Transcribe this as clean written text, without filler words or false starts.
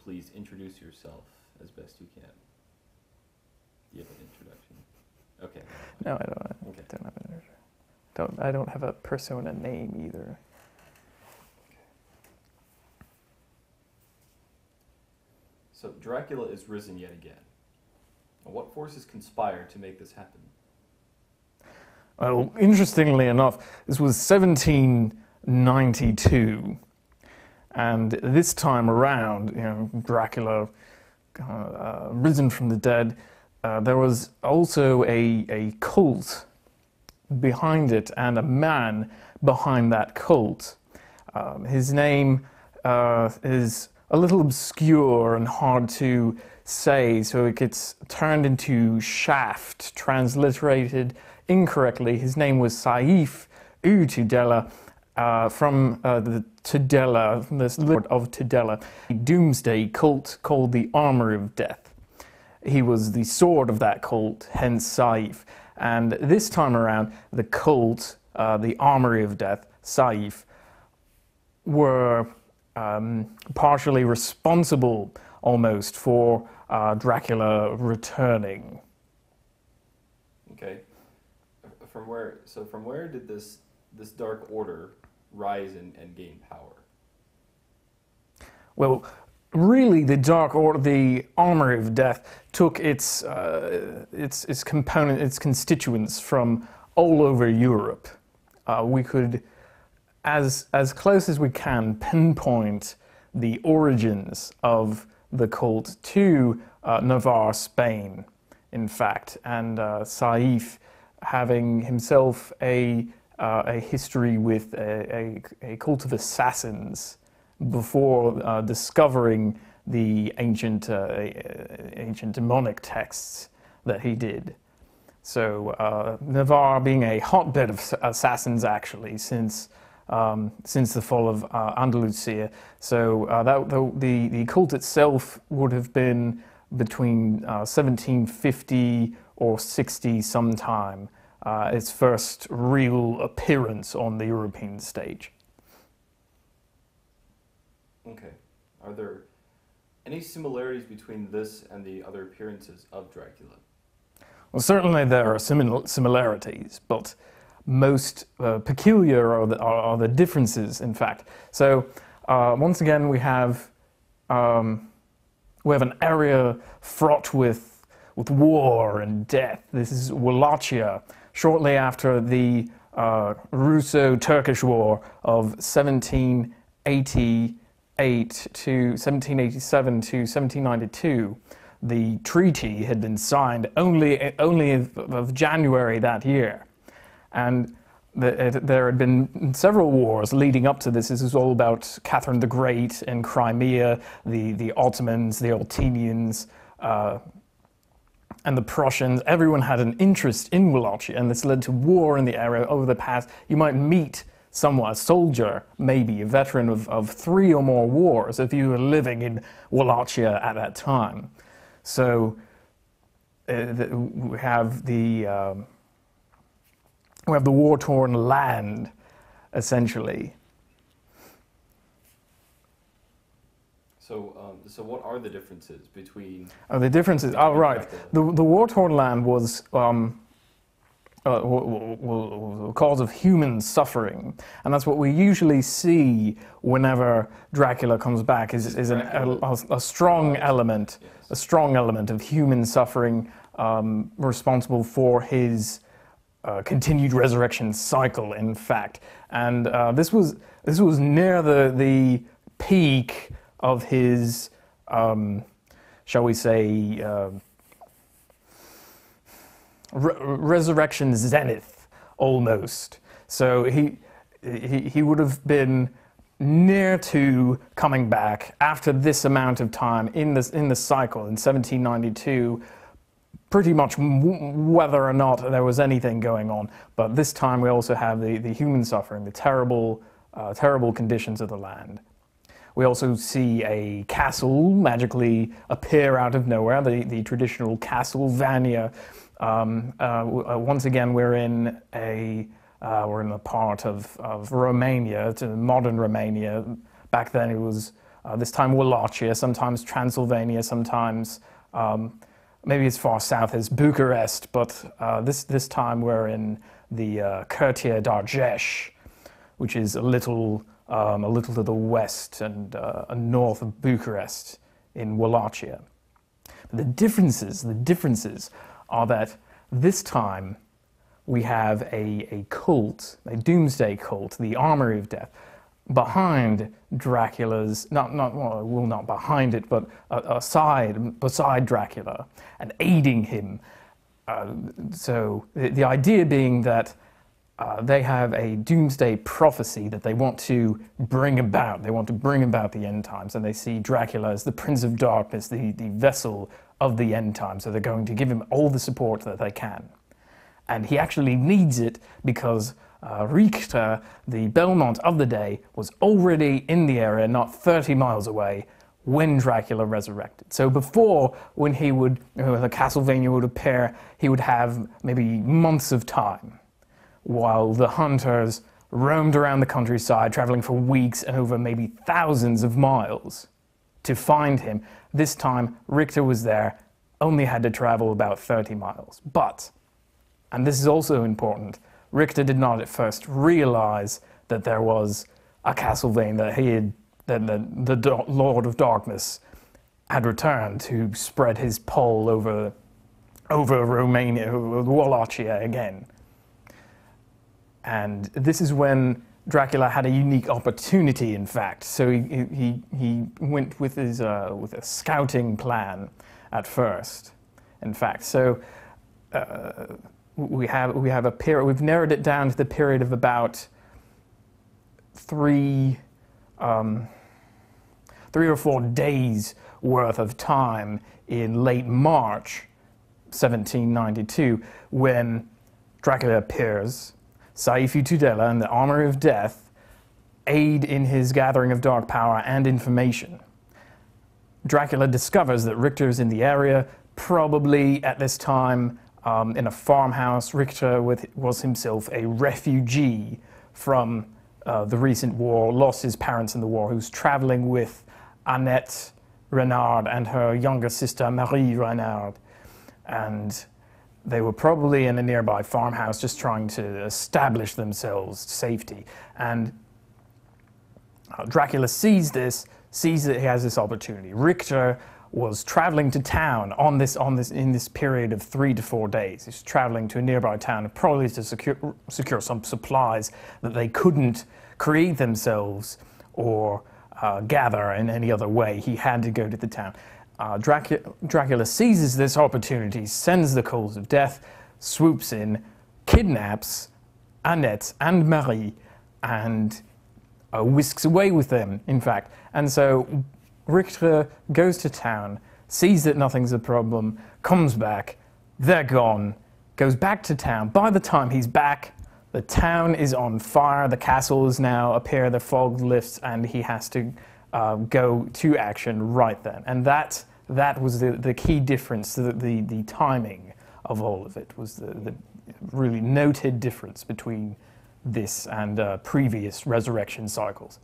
please introduce yourself as best you can? Do you have an introduction? Okay. No, I don't. Okay. Don't have an introduction. I don't have a persona name either. So Dracula is risen yet again. What forces conspire to make this happen? Well, interestingly enough, this was 1792, and this time around, Dracula risen from the dead. There was also a cult behind it, and a man behind that cult. His name is a little obscure and hard to say, so it gets turned into Shaft, transliterated incorrectly. His name was Saif Tudela, from the Tudela, this lord of Tudela, a doomsday cult called the Armor of Death. He was the sword of that cult, hence Saif. And this time around, the cult, the Armory of Death, Saif, were partially responsible almost for Dracula returning. Okay. From where did this dark order rise and gain power? Well, really, the Dark Order, the Armory of Death, took its constituents from all over Europe. We could, as close as we can, pinpoint the origins of the cult to Navarre, Spain, in fact, and Saif having himself a history with a cult of assassins before discovering the ancient demonic texts that he did. So Navarre being a hotbed of assassins, actually, since the fall of Andalusia. So the cult itself would have been between 1750 or 60 sometime, its first real appearance on the European stage. Okay. Are there any similarities between this and the other appearances of Dracula? Well, certainly there are similarities, but most peculiar are the differences, in fact. So once again, we have an area fraught with war and death. This is Wallachia, shortly after the Russo-Turkish War of 1788 to 1787 to 1792. The treaty had been signed only of January that year. And there had been several wars leading up to this. This is all about Catherine the Great in Crimea, the Ottomans, the Altenians, and the Prussians. Everyone had an interest in Wallachia, and this led to war in the area over the past. You might meet someone, a soldier, maybe a veteran of 3 or more wars, if you were living in Wallachia at that time. So we have the war-torn land, essentially. So what are the differences between? The differences. Oh, right. The war-torn land was a cause of human suffering, and that's what we usually see whenever Dracula comes back. Is a strong element, a strong element of human suffering, responsible for his continued resurrection cycle, in fact. And this was near the peak of his, shall we say, resurrection zenith, almost. So he would have been near to coming back after this amount of time in the cycle in 1792. Pretty much whether or not there was anything going on. But this time we also have the human suffering, the terrible conditions of the land. We also see a castle magically appear out of nowhere, the traditional Castlevania. Once again, we're in a part of Romania, to modern Romania. Back then it was this time Wallachia, sometimes Transylvania, sometimes maybe as far south as Bucharest, but this time we're in the Quartier d'Argeș, which is a little to the west and north of Bucharest in Wallachia. The differences are that this time we have a cult, a doomsday cult, the Armory of Death, behind Dracula's, not behind it, but beside Dracula and aiding him. So the idea being that they have a doomsday prophecy that they want to bring about. They want to bring about the end times, and they see Dracula as the Prince of Darkness, the vessel of the end times. So they're going to give him all the support that they can. And he actually needs it because Richter, the Belmont of the day, was already in the area, not 30 miles away, when Dracula resurrected. So before, when the Castlevania would appear, he would have maybe months of time, while the hunters roamed around the countryside, traveling for weeks and over maybe thousands of miles to find him. This time, Richter was there, only had to travel about 30 miles. But, and this is also important, Richter did not at first realize that there was a Castlevania, that the Lord of Darkness had returned to spread his pole over Romania, Wallachia again. And this is when Dracula had a unique opportunity, in fact. So he went with a scouting plan at first, in fact. So we have a period. We've narrowed it down to the period of about three or 4 days worth of time in late March 1792, when Dracula appears. Saifu Tudela and the Armory of Death aid in his gathering of dark power and information. Dracula discovers that Richter is in the area, probably at this time in a farmhouse. Richter was himself a refugee from the recent war, lost his parents in the war, who's traveling with Annette Renard and her younger sister Marie Renard. And they were probably in a nearby farmhouse just trying to establish themselves safety. And Dracula sees that he has this opportunity. Richter was traveling to town in this period of 3 to 4 days. He's traveling to a nearby town, probably to secure some supplies that they couldn't create themselves or gather in any other way. He had to go to the town. Dracula seizes this opportunity, sends the coals of death, swoops in, kidnaps Annette and Marie, and whisks away with them, in fact. And so Richter goes to town, sees that nothing's a problem, comes back, they're gone, goes back to town. By the time he's back, the town is on fire, the castle is now a pair, the fog lifts, and he has to go to action right then. And that was the key difference, the timing of all of it was the really noted difference between this and previous resurrection cycles.